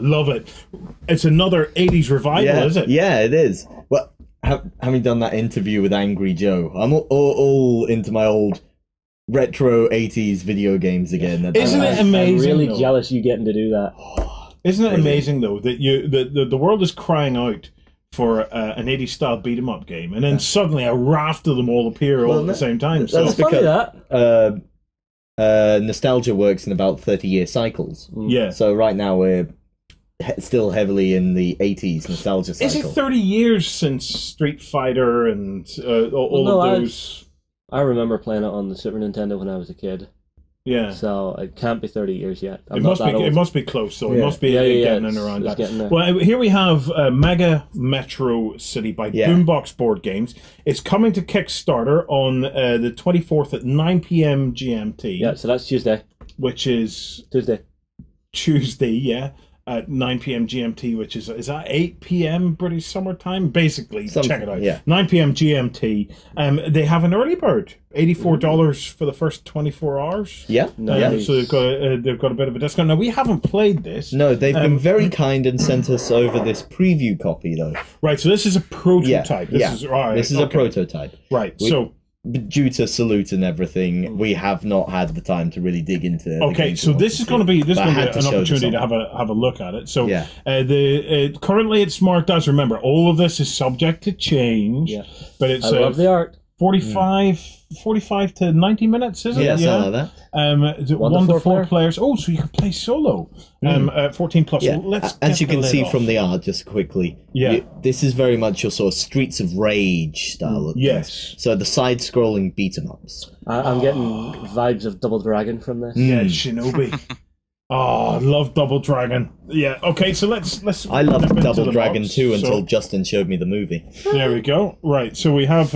love it. It's another 80s revival, is it? Yeah, it is. Well, having done that interview with Angry Joe, I'm all into my old retro 80s video games again. Isn't it amazing? I'm really jealous you getting to do that. Isn't it amazing though that the world is crying out for an 80s style beat 'em up game, and then suddenly a raft of them all appear all at the same time. That's because nostalgia works in about 30-year cycles. Yeah. So right now we're still heavily in the 80s nostalgia cycle. Is it 30 years since Street Fighter and all of those? I remember playing it on the Super Nintendo when I was a kid. Yeah. So it can't be 30 years yet. It must be close, though. It must be getting in around that. Getting there. Well, here we have Mega Metro City by Boombox Board Games. It's coming to Kickstarter on the 24th at 9 p.m. GMT. Yeah, so that's Tuesday. Which is... Tuesday, yeah. At 9 p.m. GMT, which is that 8 p.m. British Summer Time? Basically, check it out. Yeah. 9 p.m. GMT. They have an early bird, $84 for the first 24 hours. Yeah. So they've got a bit of a discount. Now, we haven't played this. No, they've been very kind and sent us over this preview copy, though. Right, so this is a prototype. This is a prototype. Right, due to Salute and everything, we have not had the time to really dig into. Okay, so this is going to be an opportunity to have a look at it. So currently it's marked as, remember, all of this is subject to change. Yeah. But it's I love the art. 45 to 90 minutes, is it? Yeah, something like that. 1 to 4 players. Oh, so you can play solo. 14 plus. Yeah. Well, as you can see from the art, just quickly, this is very much your sort of Streets of Rage style of things. So the side-scrolling beat-em-ups. I'm getting vibes of Double Dragon from this. Yeah, Shinobi. Oh, I love Double Dragon. Yeah. Okay, so let's. I loved Double Dragon too until Justin showed me the movie. There we go. Right. So we have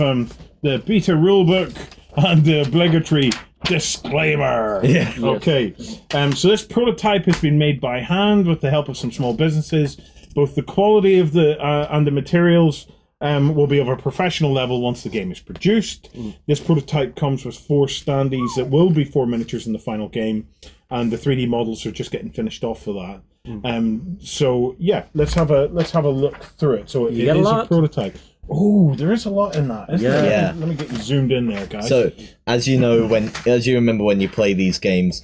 the beta rulebook and the obligatory disclaimer. Yeah. Okay. So this prototype has been made by hand with the help of some small businesses. Both the quality of the and the materials will be of a professional level once the game is produced. This prototype comes with 4 standees that will be 4 miniatures in the final game, and the 3D models are just getting finished off for that. So yeah, let's have a look through it. So it is a prototype. Oh, there is a lot in that, isn't there? Yeah. Let me get you zoomed in there, guys. So as you know, as you remember when you play these games,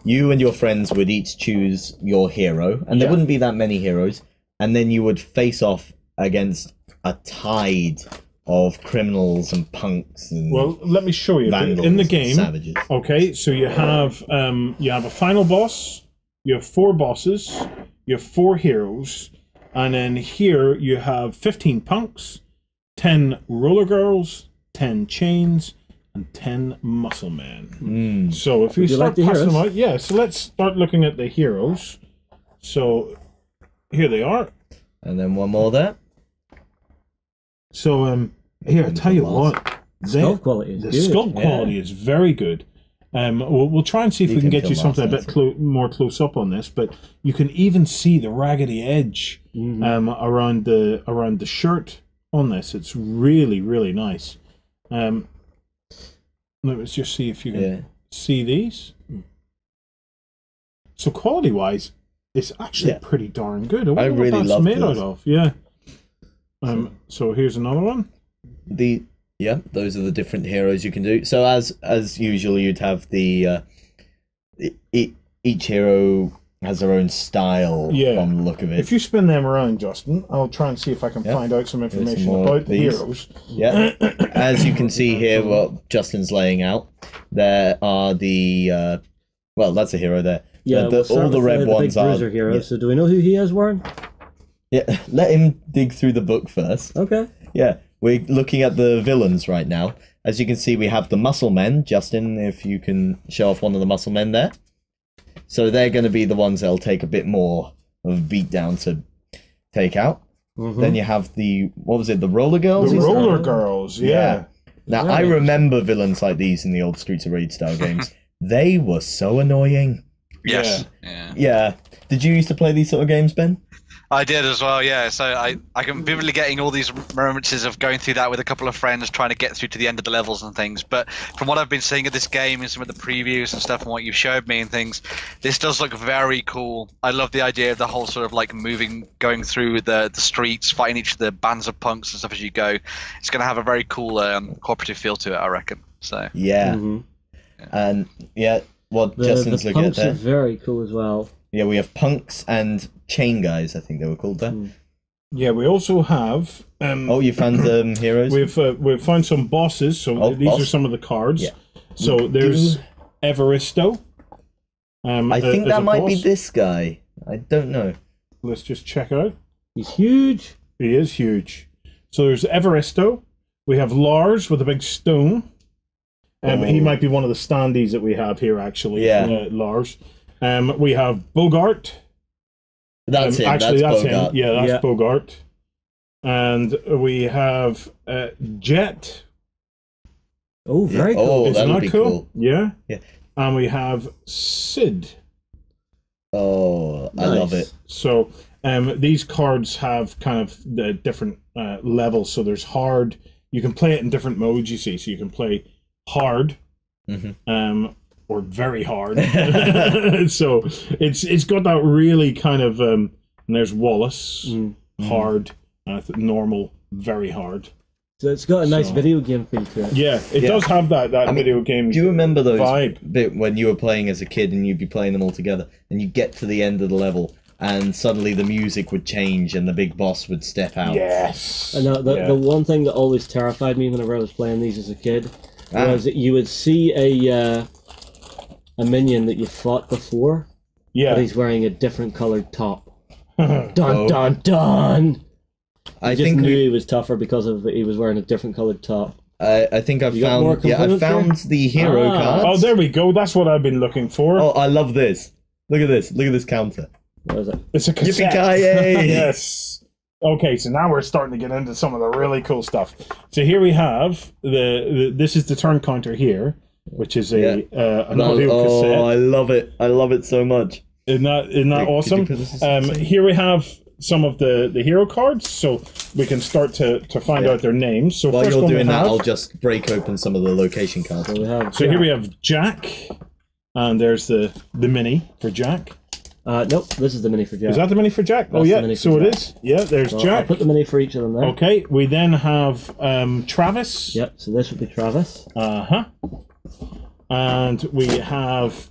you and your friends would each choose your hero, and there wouldn't be that many heroes, and then you would face off against a tide of criminals and punks and let me show you in the game. Savages. Okay, so you have a final boss, you have 4 bosses, you have 4 heroes, and then here you have 15 punks, 10 roller girls, 10 chains, and 10 muscle men. So if we start passing them out, so let's start looking at the heroes. So here they are, and then one more there. So here, I tell you what, the sculpt quality is good. The sculpt quality is very good. We'll try and see if we can get you something a bit more close up on this, but you can even see the raggedy edge around the shirt on this. It's really, really nice. Let's just see if you can see these. So quality wise, it's actually pretty darn good. I really what that's love made this. out of. Yeah. So here's another one. Those are the different heroes you can do. So as usual, you'd have the each hero has their own style from the look of it. If you spin them around, Justin, I'll try and see if I can find out some information about the heroes. Yeah. As you can see here, what Justin's laying out, there are the that's a hero there. Yeah, all the red ones big bruiser hero. Yeah. So do we know who he is, Warren? Yeah, let him dig through the book first. Okay. Yeah, we're looking at the villains right now. As you can see, we have the muscle men. Justin, if you can show off one of the muscle men there. So they're going to be the ones that'll take a bit more of a beat down to take out. Then you have the roller girls? The roller girls, yeah. Now, I remember villains like these in the old Streets of Rage style games. They were so annoying. Yes. Yeah. Did you used to play these sort of games, Ben? I did as well, yeah. So I can vividly getting all these remembrances of going through that with a couple of friends, trying to get through to the end of the levels and things. But from what I've been seeing of this game and some of the previews and stuff and what you've showed me and things, this does look very cool. I love the idea of the whole sort of like going through the streets, fighting each of the bands of punks and stuff as you go. It's going to have a very cool cooperative feel to it, I reckon. So Yeah. And yeah, what Justin's the looking at punks there. are very cool as well. Yeah, we have punks and chain guys, I think they were called there. Yeah, we also have. Oh, you found heroes? We've found some bosses. So these are some of the cards. Yeah. So there's Evaristo. I think that might be this guy. I don't know. Let's just check out. He's huge. He is huge. So there's Evaristo. We have Lars with a big stone. He might be one of the standees that we have here, actually. Yeah. Lars. We have Bogart. That's him. Actually, that's Bogart. him. Yeah, that's Bogart. And we have Jet. Oh, very cool. Oh, Isn't that'll that be cool? cool. Yeah. Yeah. And we have Sid. Oh, I love it. So these cards have kind of the different levels. So there's hard. You can play it in different modes, you see. So you can play hard, or very hard. So it's got that really kind of. And there's Wallace, hard, normal, very hard. So it's got a nice video game feel to it. Yeah, it does have that video game. Do you remember those vibe bit when you were playing as a kid and you'd be playing them all together and you get to the end of the level and suddenly the music would change and the big boss would step out? Yes. And the one thing that always terrified me whenever I was playing these as a kid was that you would see a minion that you fought before, but he's wearing a different coloured top. Dun dun dun! I just knew he was tougher because he was wearing a different coloured top. I think I found the hero cards. Oh, there we go. That's what I've been looking for. Oh, I love this. Look at this. Look at this counter. What is it? It's a cassette. Yippee-ki-yay! Yes. Okay, so now we're starting to get into some of the really cool stuff. So here we have this is the turn counter here, which is an audio cassette. Oh, I love it. I love it so much. Isn't that awesome? Here we have some of the hero cards, so we can start to find out their names. So while first you're doing that, have, I'll just break open some of the location cards. So here we have Jack, and there's the mini for Jack. Nope, this is the mini for Jack. Is that the mini for Jack? That's yeah, so it is. Yeah, there's Jack. I'll put the mini for each of them there. Okay, we then have Travis. Yep, so this would be Travis. And we have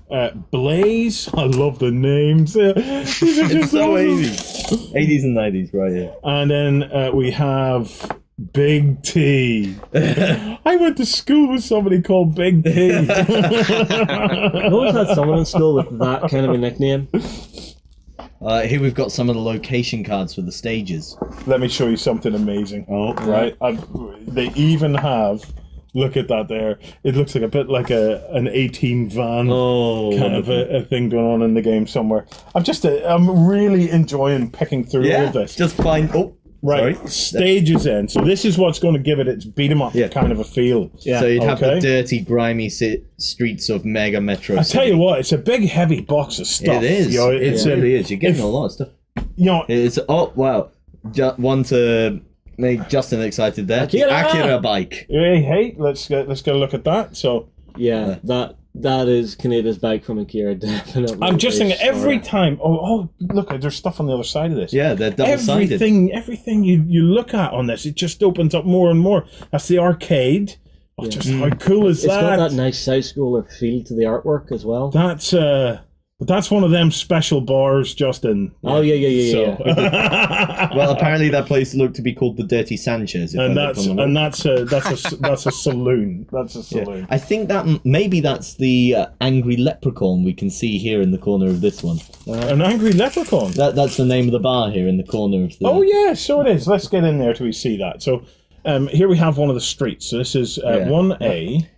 Blaze. I love the names. These are just so awesome. 80s. 80s and 90s right here. And then we have Big T. I went to school with somebody called Big T. I always had someone in school with that kind of a nickname. Here we've got some of the location cards for the stages. Let me show you something amazing. Oh, right. They even have. Look at that there. It looks like a bit like an 18 van kind of a thing going on in the game somewhere. I'm really enjoying picking through all of this. Just find... Oh, right. sorry. Stages in. So this is what's going to give it its beat 'em up kind of a feel. Yeah. So you'd have the dirty, grimy streets of Mega Metro I tell you what, it's a big, heavy box of stuff. It is. You know, it really is. You're getting a lot of stuff. You know, It's... Oh, wow. One to... Make Justin excited there. Akira bike. Hey, let's get a look at that. So yeah, that is Kaneda's bike from Akira, definitely. I'm just thinking every time. Oh, look, there's stuff on the other side of this. Yeah, they're double-sided. Everything you look at on this, it just opens up more and more. That's the arcade. Oh, just how cool is that? It's got that nice side-scroller feel to the artwork as well. That's one of them special bars, Justin. Oh yeah. Well, apparently that place looked to be called the Dirty Sanchez. That's a saloon. That's a saloon. Yeah. I think that maybe that's the angry leprechaun we can see here in the corner of this one. An angry leprechaun. That's the name of the bar here in the corner of the. Oh yeah, so it is. Let's get in there till we see that. So, here we have one of the streets. So this is 1A.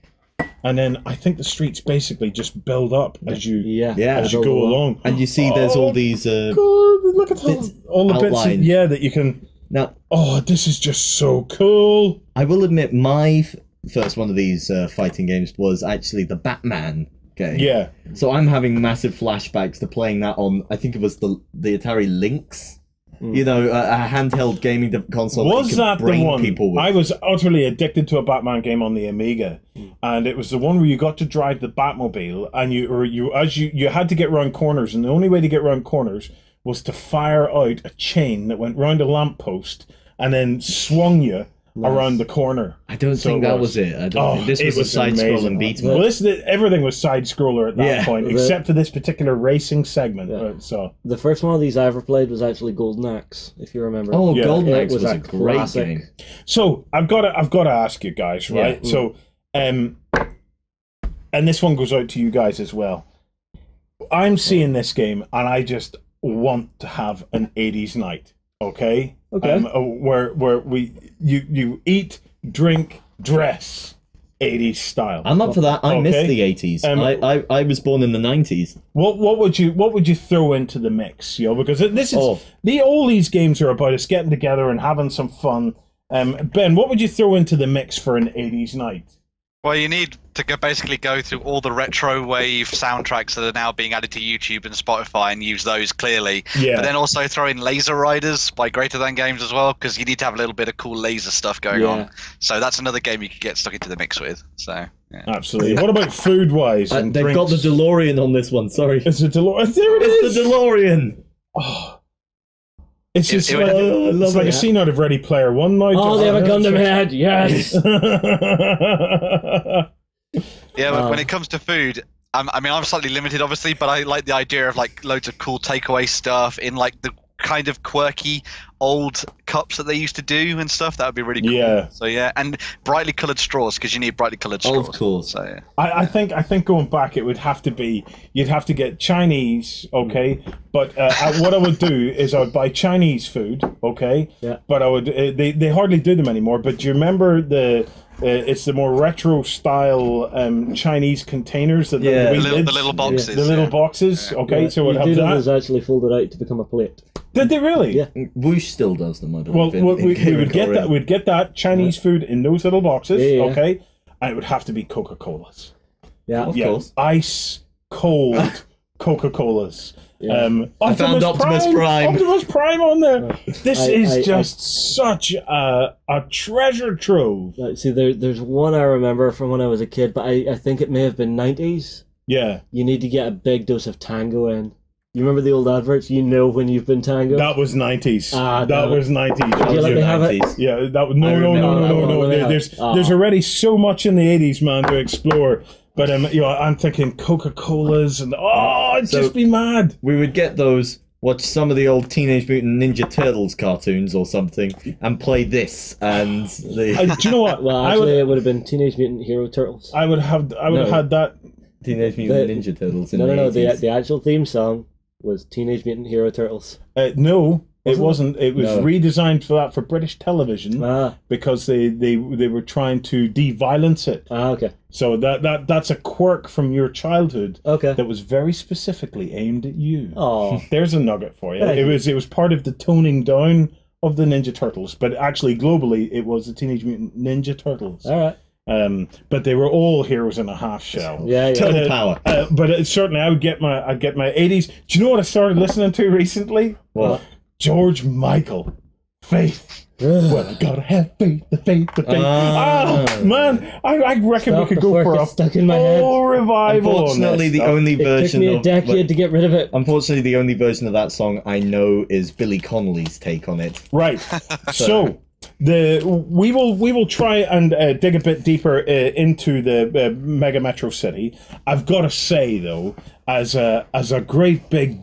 And then I think the streets basically just build up as you go along. And you see there's all these God, look at all the bits that you can now. Oh, this is just so cool. I will admit my first one of these fighting games was actually the Batman game. Yeah. So I'm having massive flashbacks to playing that on, I think it was the Atari Lynx. you know, a handheld gaming console. Was that the one? People with. I was utterly addicted to a Batman game on the Amiga, and it was the one where you got to drive the Batmobile, and you had to get round corners, and the only way to get round corners was to fire out a chain that went round a lamppost and then swung you around the corner. I don't think that was it. I don't think this was a side-scrolling beat. Well, everything was side-scroller at that point, except for this particular racing segment. Right, so the first one of these I ever played was actually Golden Axe, if you remember. Oh, Golden Axe was a great game. So I've got to ask you guys, right? Yeah. So, and this one goes out to you guys as well. I'm seeing this game, and I just want to have an 80s night. Okay. Where you eat, drink, dress, 80s style. I'm up for that. I miss the 80s. I was born in the 90s. What would you throw into the mix? You know, because this is all these games are about us getting together and having some fun. Ben, what would you throw into the mix for an 80s night? Well, you need to basically go through all the retro wave soundtracks that are now being added to YouTube and Spotify and use those clearly. Yeah. But then also throw in Laser Riders by Greater Than Games as well, because you need to have a little bit of cool laser stuff going on. So that's another game you could get stuck into the mix with. So yeah. Absolutely. What about food-wise? They've got the DeLorean on this one. Sorry, it's a DeLorean. There it is. The DeLorean. Oh. It's just like a scene out of Ready Player One. They have a Gundam head. Yes. Yeah, but when it comes to food, I'm slightly limited, obviously, but I like the idea of like loads of cool takeaway stuff in like the kind of quirky old cups that they used to do and stuff. That would be really cool. Yeah. So yeah, and brightly coloured straws, because you need brightly coloured straws. Of course. So yeah. I think going back, it would have to be, you'd have to get Chinese, okay. But what I would do is I would buy Chinese food, okay. Yeah. But I would they hardly do them anymore. But do you remember it's the more retro style Chinese containers that the little boxes. The little boxes. Yeah. Okay, so we'd have that. Was actually folded out to become a plate. Did they really? Yeah. Whoosh still does them. I believe. Well, we would get that. We'd get that Chinese food in those little boxes. Yeah. Okay, and it would have to be Coca-Colas. Yeah, of course. Ice cold Coca-Colas. Yeah. I found Optimus Prime. Optimus Prime on there. This is just such a treasure trove. See, there's one I remember from when I was a kid, but I think it may have been 90s. Yeah. You need to get a big dose of Tango in. You remember the old adverts? You know when you've been Tango? That was 90s. That was 90s. Would you let me have it? Yeah, that was no. There's already so much in the 80s, man, to explore. But I'm thinking Coca-Colas and I'd just be mad. We would get those, watch some of the old Teenage Mutant Ninja Turtles cartoons or something, and play this. And do you know what? Well, actually, it would have been Teenage Mutant Hero Turtles. I would have had that. Teenage Mutant Ninja Turtles. No. The actual theme song was Teenage Mutant Hero Turtles. No. It wasn't. It was redesigned for British television because they were trying to de-violence it. Okay. So that's a quirk from your childhood. Okay. That was very specifically aimed at you. Oh, there's a nugget for you. It was part of the toning down of the Ninja Turtles, but actually globally it was the Teenage Mutant Ninja Turtles. All right. But they were all heroes in a half shell. Yeah. Total power. But certainly I would get my 80s. Do you know what I started listening to recently? What? George Michael, Faith. Well, I gotta have faith, the faith. Man, I reckon we could go for a full revival. Unfortunately, the only version it took me a decade to get rid of it. Unfortunately, the only version of that song I know is Billy Connolly's take on it. Right. So we will try and dig a bit deeper into the Mega Metro City. I've got to say though, as a great big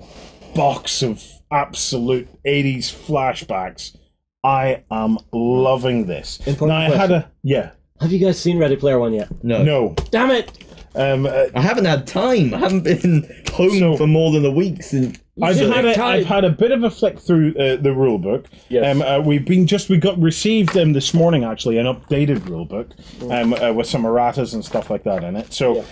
box of absolute 80s flashbacks, I am loving this. Have you guys seen Ready Player One yet? No. Damn it! I haven't had time. I haven't been home for more than a week since. I've had a bit of a flick through the rule book. Yes. We received them this morning actually, an updated rule book with some erratas and stuff like that in it. So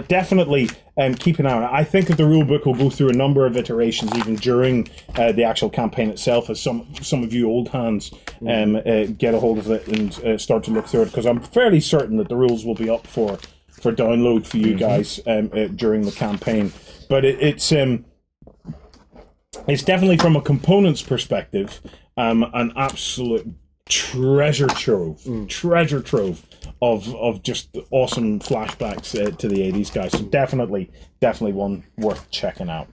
definitely keep an eye on it. I think that the rule book will go through a number of iterations even during the actual campaign itself, as some of you old hands get a hold of it and start to look through it, because I'm fairly certain that the rules will be up for download for you guys during the campaign. But it's it's definitely, from a components perspective, an absolute treasure trove of just awesome flashbacks to the 80s, guys. So definitely one worth checking out.